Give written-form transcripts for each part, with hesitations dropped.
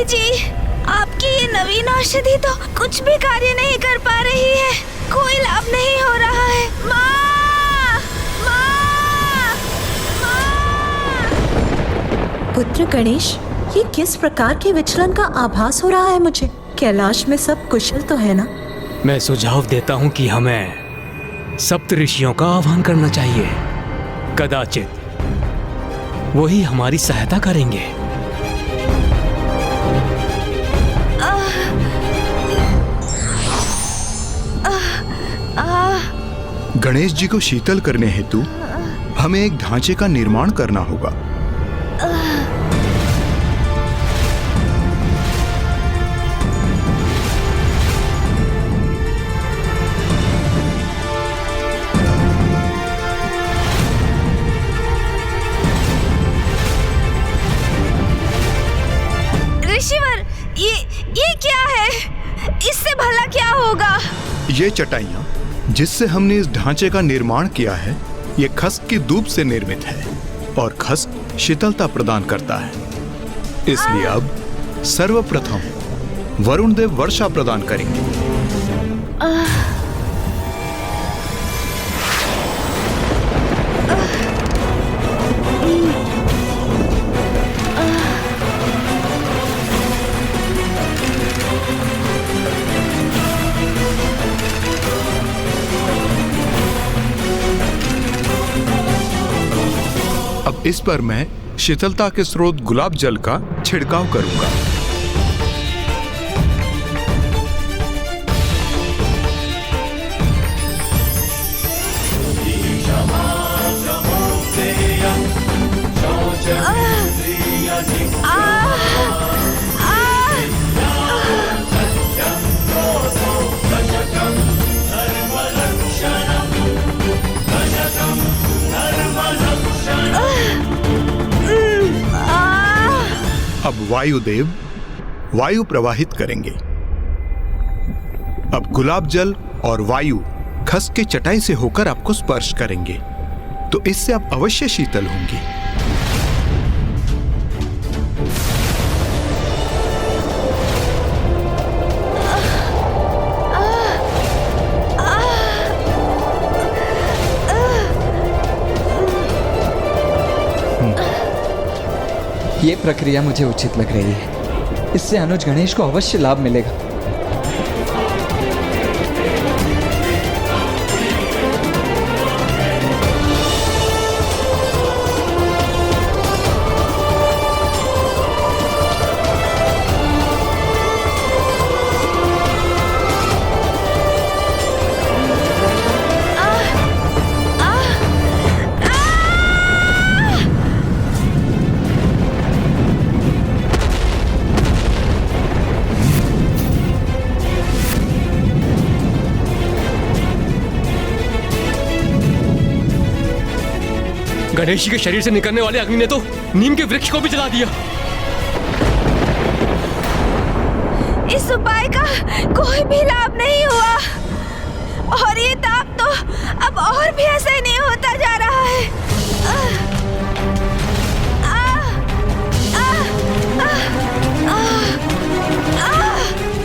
जी, आपकी ये नवीन औषधि तो कुछ भी कार्य नहीं कर पा रही है। कोई लाभ नहीं हो रहा है। माँ! माँ! माँ! पुत्र गणेश, ये किस प्रकार के विचलन का आभास हो रहा है मुझे? कैलाश में सब कुशल तो है ना? मैं सुझाव देता हूँ कि हमें सप्त ऋषियों का आह्वान करना चाहिए। कदाचित वही हमारी सहायता करेंगे। गणेश जी को शीतल करने हेतु हमें एक ढांचे का निर्माण करना होगा। ऋषिवर, ये क्या है? इससे भला क्या होगा? ये चटाइयाँ जिससे हमने इस ढांचे का निर्माण किया है, ये खस्क की दूब से निर्मित है और खस्क शीतलता प्रदान करता है। इसलिए अब सर्वप्रथम वरुण देव वर्षा प्रदान करेंगे। अब इस पर मैं शीतलता के स्रोत गुलाब जल का छिड़काव करूंगा। अब वायुदेव वायु प्रवाहित करेंगे। अब गुलाब जल और वायु खस के चटाई से होकर आपको स्पर्श करेंगे, तो इससे आप अवश्य शीतल होंगी। ये प्रक्रिया मुझे उचित लग रही है। इससे अनुज गणेश को अवश्य लाभ मिलेगा। गणेश जी के शरीर से निकलने वाले अग्नि ने तो नीम के वृक्ष को भी जला दिया। इस उपाय का कोई भी लाभ नहीं हुआ और ये ताप तो अब और भी असहनीय होता जा रहा है।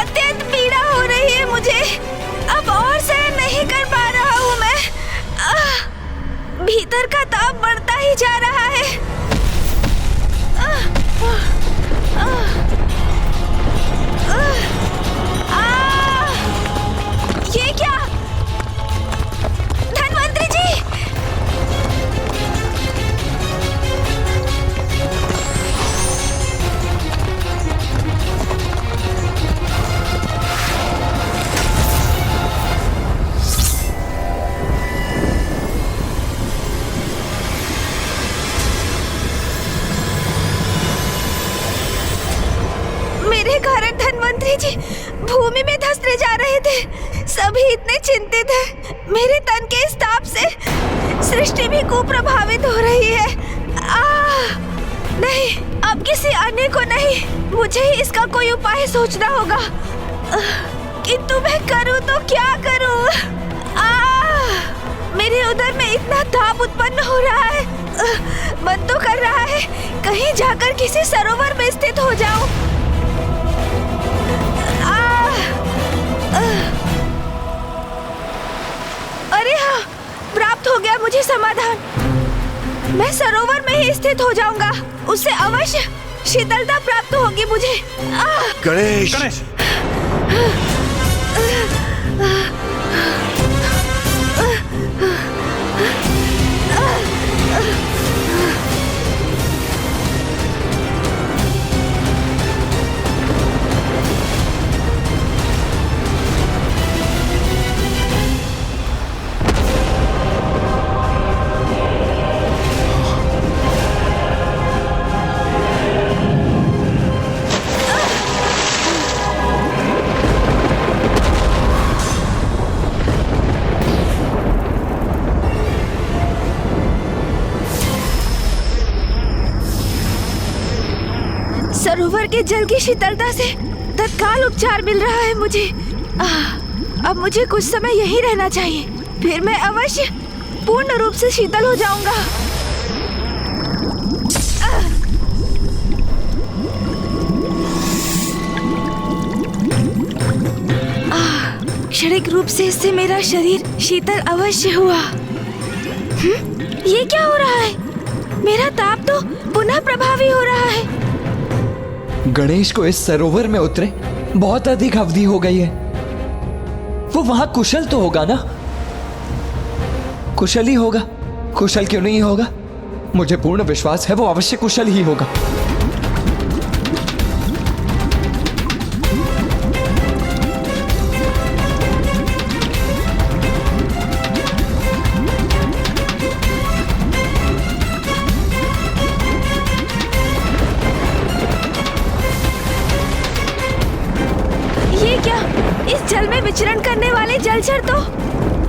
अत्यंत पीड़ा हो रही है मुझे। अब और सहन नहीं कर पा रहा हूँ मैं। भीतर का ताप बढ़ता ही जा रहा है। ये क्या? धन्वंतरी जी! मेरे कारण धन्वंतरी जी भूमि में धंसते जा रहे थे। सभी इतने चिंतित हैं। मेरे तन के इस ताप से सृष्टि भी कुप्रभावित हो रही है। नहीं, अब किसी अन्य को नहीं, मुझे ही इसका कोई उपाय सोचना होगा। किंतु मैं करूं तो क्या करूं? मेरे उदर में इतना ताप उत्पन्न हो रहा है। मन तो कर रहा है कहीं जाकर किसी सरोवर में स्थित हो जाऊं। हो गया मुझे समाधान। मैं सरोवर में ही स्थित हो जाऊंगा। उससे अवश्य शीतलता प्राप्त होगी मुझे। गणेश, सरोवर के जल की शीतलता से तत्काल उपचार मिल रहा है मुझे। अब मुझे कुछ समय यहीं रहना चाहिए, फिर मैं अवश्य पूर्ण रूप से शीतल हो जाऊंगा। क्षणिक रूप से इससे मेरा शरीर शीतल अवश्य हुआ। ये क्या हो रहा है? मेरा ताप तो पुनः प्रभावी हो रहा है। गणेश को इस सरोवर में उतरे बहुत अधिक अवधि हो गई है। वो वहां कुशल तो होगा ना? कुशल ही होगा, कुशल क्यों नहीं होगा? मुझे पूर्ण विश्वास है वो अवश्य कुशल ही होगा। जल में विचरण करने वाले जलचर तो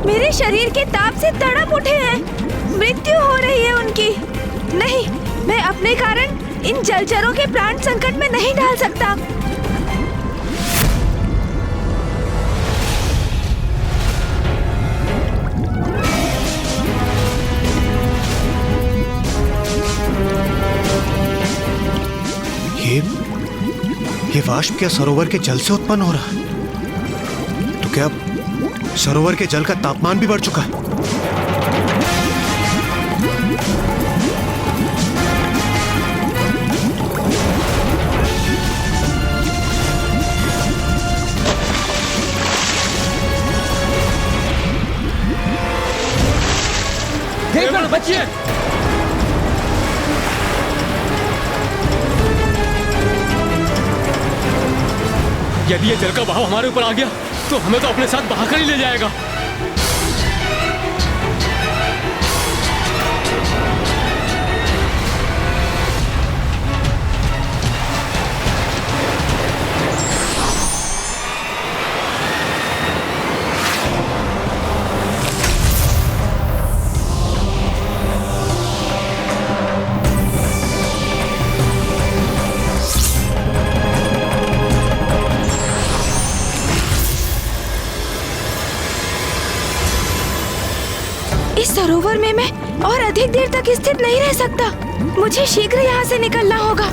मेरे शरीर के ताप से तड़प उठे हैं। मृत्यु हो रही है उनकी। नहीं, मैं अपने कारण इन जलचरों के प्राण संकट में नहीं डाल सकता। ये वाष्प क्या सरोवर के जल से उत्पन्न हो रहा है? तो क्या सरोवर के जल का तापमान भी बढ़ चुका है? देवगण बचिए! यदि ये जल का बहाव हमारे ऊपर आ गया तो हमें तो अपने साथ बहाकर ही ले जाएगा। इस सरोवर में मैं और अधिक देर तक स्थित नहीं रह सकता। मुझे शीघ्र यहाँ से निकलना होगा।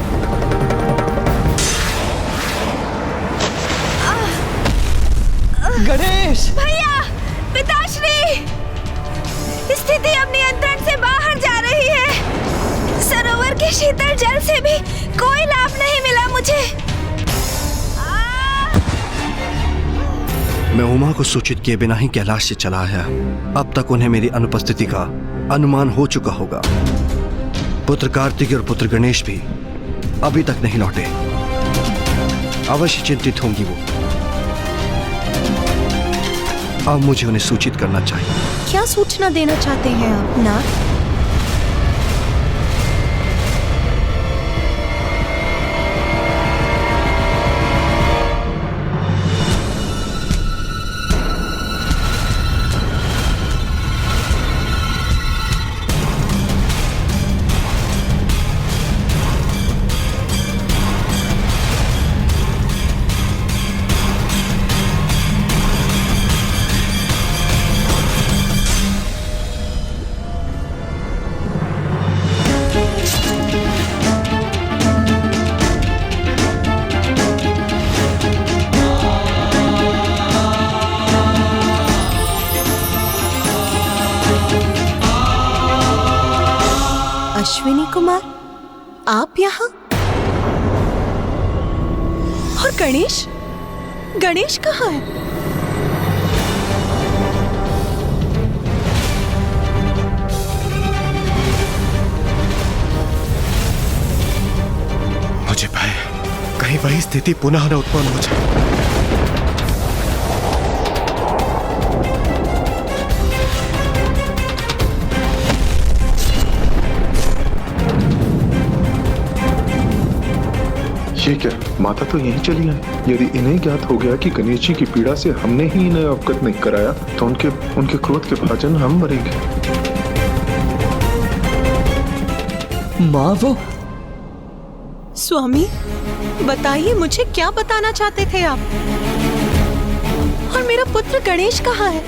गणेश! भैया, पिताश्री, स्थिति अब नियंत्रण से बाहर जा रही है। सरोवर के शीतल जल से भी कोई लाभ नहीं मिला मुझे। मैं उमा को सूचित किए बिना ही कैलाश से चला आया। अब तक उन्हें मेरी अनुपस्थिति का अनुमान हो चुका होगा। पुत्र कार्तिक और पुत्र गणेश भी अभी तक नहीं लौटे। अवश्य चिंतित होंगी वो। अब मुझे उन्हें सूचित करना चाहिए। क्या सूचना देना चाहते हैं आप नाथ? आप यहाँ? और गणेश? गणेश कहाँ है? मुझे भय कहीं वही स्थिति पुनः न उत्पन्न हो जाए। ये क्या, माता तो यहीं चली आई। यदि इन्हें ज्ञात हो गया कि गणेश जी की पीड़ा से हमने ही इन्हें अवगत नहीं कराया तो उनके क्रोध के भाजन हम मरेंगे। माँ वो स्वामी, बताइए मुझे क्या बताना चाहते थे आप? और मेरा पुत्र गणेश कहाँ है?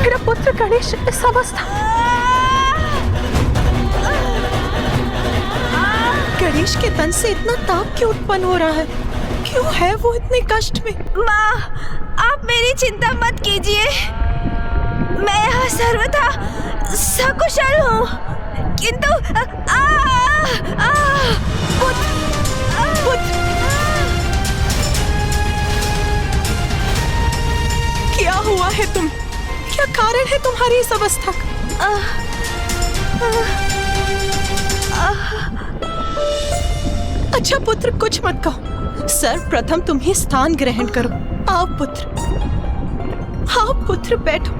मेरा पुत्र गणेश इस अवस्था। गणेश के तन से इतना ताप क्यों उत्पन्न हो रहा है? क्यों है वो इतने कष्ट में? माँ, आप मेरी चिंता मत कीजिए। मैं यहाँ सर्वथा सकुशल हूँ, किंतु पुत्र, क्या हुआ है तुम? क्या कारण है तुम्हारी इस अवस्था का? अच्छा पुत्र, कुछ मत कहो। सर्वप्रथम तुम ही स्थान ग्रहण करो। आओ पुत्र, बैठो।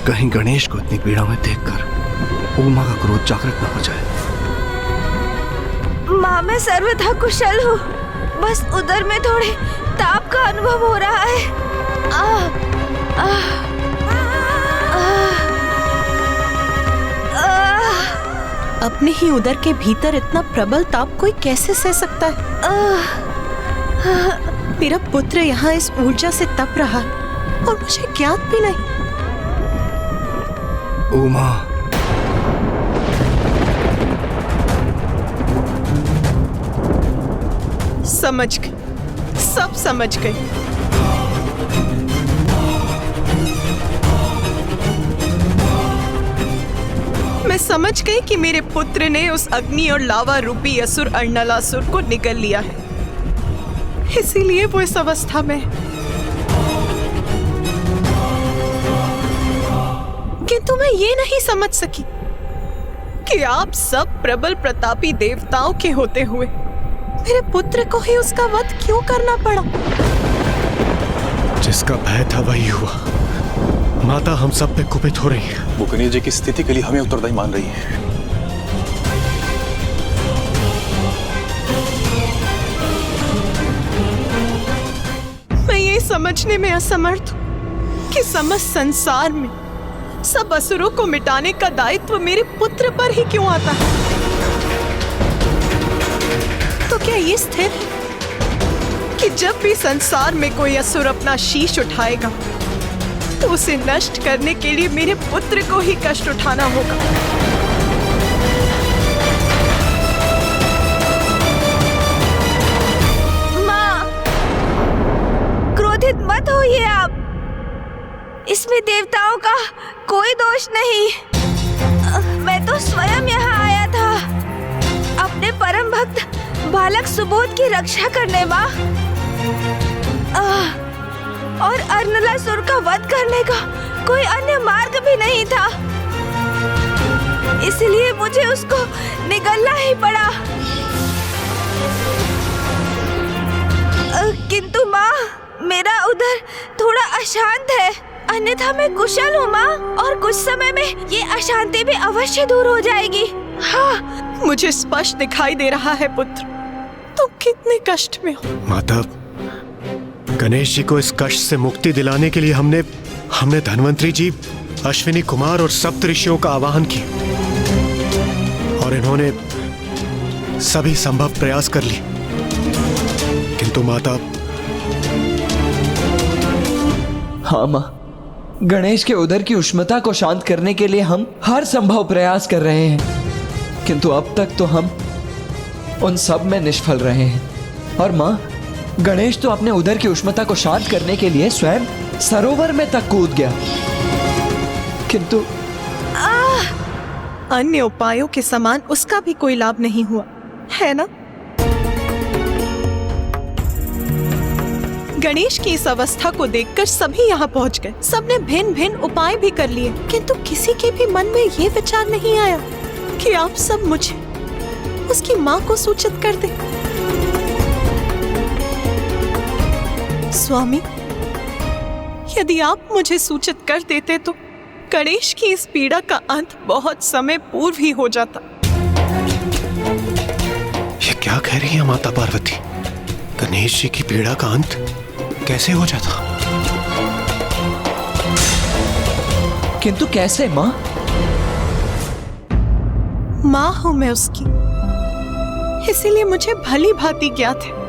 कहीं गणेश को इतनी पीड़ा में देखकर उमा का क्रोध जागृत न हो जाए। माँ, मैं सर्वथा कुशल हूँ, बस उधर में थोड़े ताप का अनुभव हो रहा है। अपने ही उदर के भीतर इतना प्रबल ताप कोई कैसे सह सकता है? मेरा पुत्र यहाँ इस ऊर्जा से तप रहा है और मुझे ज्ञात भी नहीं। उमा, समझ गई, सब समझ गई। मैं समझ गई कि मेरे पुत्र ने उस अग्नि और लावा रूपी असुर अर्णलासुर को निगल लिया है, इसीलिए वो इस अवस्था में है। किंतु मैं ये नहीं समझ सकी कि आप सब प्रबल प्रतापी देवताओं के होते हुए मेरे पुत्र को ही उसका वध क्यों करना पड़ा? जिसका भय था वही हुआ। माता हम सब पे कुपित हो रही है। वो गणेश जी की स्थिति के लिए हमें उत्तरदायी मान रही है। मैं ये समझने में असमर्थ हूँ कि समस्त संसार में सब असुरों को मिटाने का दायित्व मेरे पुत्र पर ही क्यों आता है? तो क्या ये स्थिर है कि जब भी संसार में कोई असुर अपना शीश उठाएगा तो उसे नष्ट करने के लिए मेरे पुत्र को ही कष्ट उठाना होगा? माँ, क्रोधित मत होइए आप। इसमें देवताओं का कोई दोष नहीं। मैं तो स्वयं यहाँ आया था अपने परम भक्त बालक सुबोध की रक्षा करने, माँ। और अर्णलासुर का वध करने का कोई अन्य मार्ग भी नहीं था, इसलिए मुझे उसको निगलना ही पड़ा। किंतु माँ, मेरा उधर थोड़ा अशांत है, अन्यथा मैं कुशल हूँ माँ, और कुछ समय में ये अशांति भी अवश्य दूर हो जाएगी। हाँ, मुझे स्पष्ट दिखाई दे रहा है पुत्र, तुम कितने कष्ट में हो। माता, गणेश जी को इस कष्ट से मुक्ति दिलाने के लिए हमने धन्वंतरी जी, अश्विनी कुमार और सप्त ऋषियों का आवाहन किया और इन्होंने सभी संभव प्रयास कर लिए, किंतु माता। हाँ माँ, गणेश के उदर की उष्णता को शांत करने के लिए हम हर संभव प्रयास कर रहे हैं, किंतु अब तक तो हम उन सब में निष्फल रहे हैं। और माँ, गणेश तो अपने उदर की उष्णता को शांत करने के लिए स्वयं सरोवर में तक कूद गया, किंतु अन्य उपायों के समान उसका भी कोई लाभ नहीं हुआ, है ना? गणेश की इस अवस्था को देखकर सभी यहाँ पहुँच गए। सबने भिन्न भिन्न उपाय भी कर लिए, किंतु किसी के भी मन में ये विचार नहीं आया कि आप सब मुझे उसकी माँ को सूचित कर दें। स्वामी, यदि आप मुझे सूचित कर देते तो गणेश की इस पीड़ा का अंत बहुत समय पूर्व ही हो जाता। ये क्या कह रही है माता पार्वती? गणेश जी की पीड़ा का अंत कैसे हो जाता? किंतु कैसे माँ? माँ हूं मैं उसकी, इसीलिए मुझे भली भांति ज्ञात है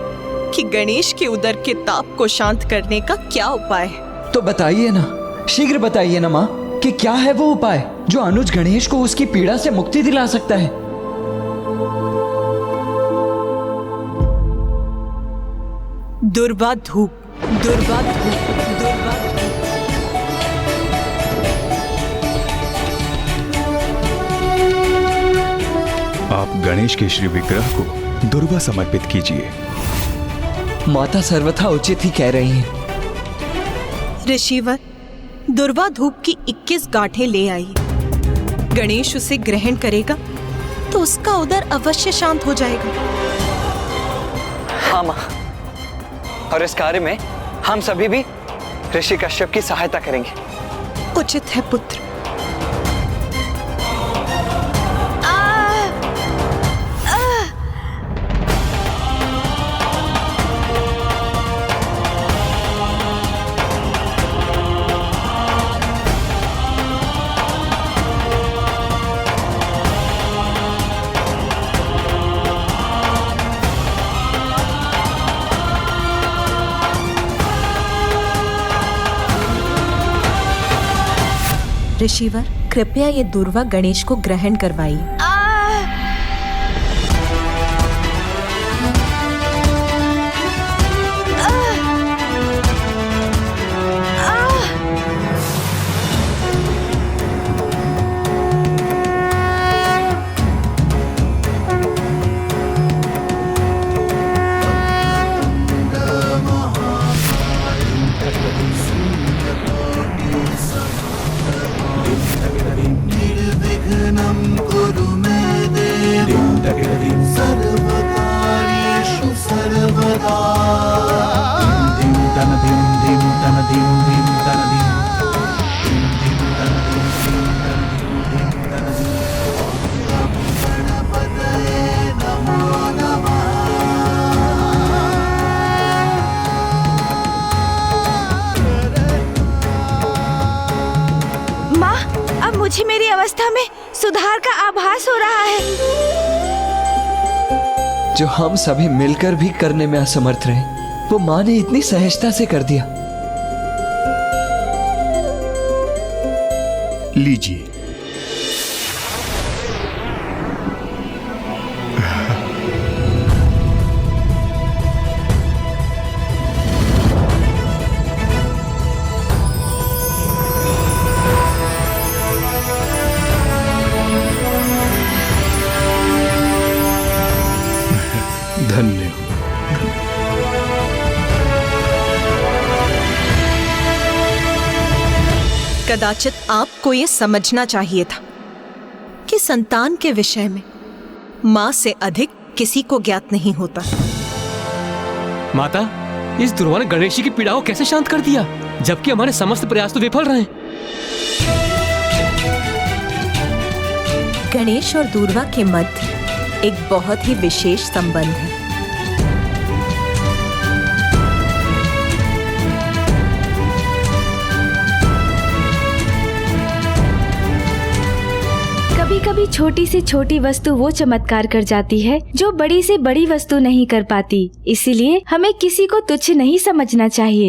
कि गणेश के उदर के ताप को शांत करने का क्या उपाय है। तो बताइए ना, शीघ्र बताइए ना माँ, कि क्या है वो उपाय जो अनुज गणेश को उसकी पीड़ा से मुक्ति दिला सकता है। दुर्वा धूप, दुर्वा धूप, दुर्वा धूप। आप गणेश के श्री विग्रह को दुर्वा समर्पित कीजिए। माता सर्वथा उचित ही कह रही हैं। ऋषिवर, दुर्वा धूप की 21 गांठें ले आई। गणेश उसे ग्रहण करेगा तो उसका उदर अवश्य शांत हो जाएगा। हाँ माँ, और इस कार्य में हम सभी भी ऋषि कश्यप की सहायता करेंगे। उचित है पुत्र। ऋषिवर, कृपया ये दुर्वा गणेश को ग्रहण करवाइए। मुझे मेरी अवस्था में सुधार का आभास हो रहा है, जो हम सभी मिलकर भी करने में असमर्थ रहे, वो माँ ने इतनी सहजता से कर दिया। लीजिए। धन्य। कदाचित आपको ये समझना चाहिए था कि संतान के विषय में माँ से अधिक किसी को ज्ञात नहीं होता। माता, इस दुर्वा ने गणेश जी की पीड़ा को कैसे शांत कर दिया, जबकि हमारे समस्त प्रयास तो विफल रहे। गणेश और दुर्वा के मध्य एक बहुत ही विशेष संबंध है। कभी छोटी से छोटी वस्तु वो चमत्कार कर जाती है जो बड़ी से बड़ी वस्तु नहीं कर पाती। इसीलिए हमें किसी को तुच्छ नहीं समझना चाहिए।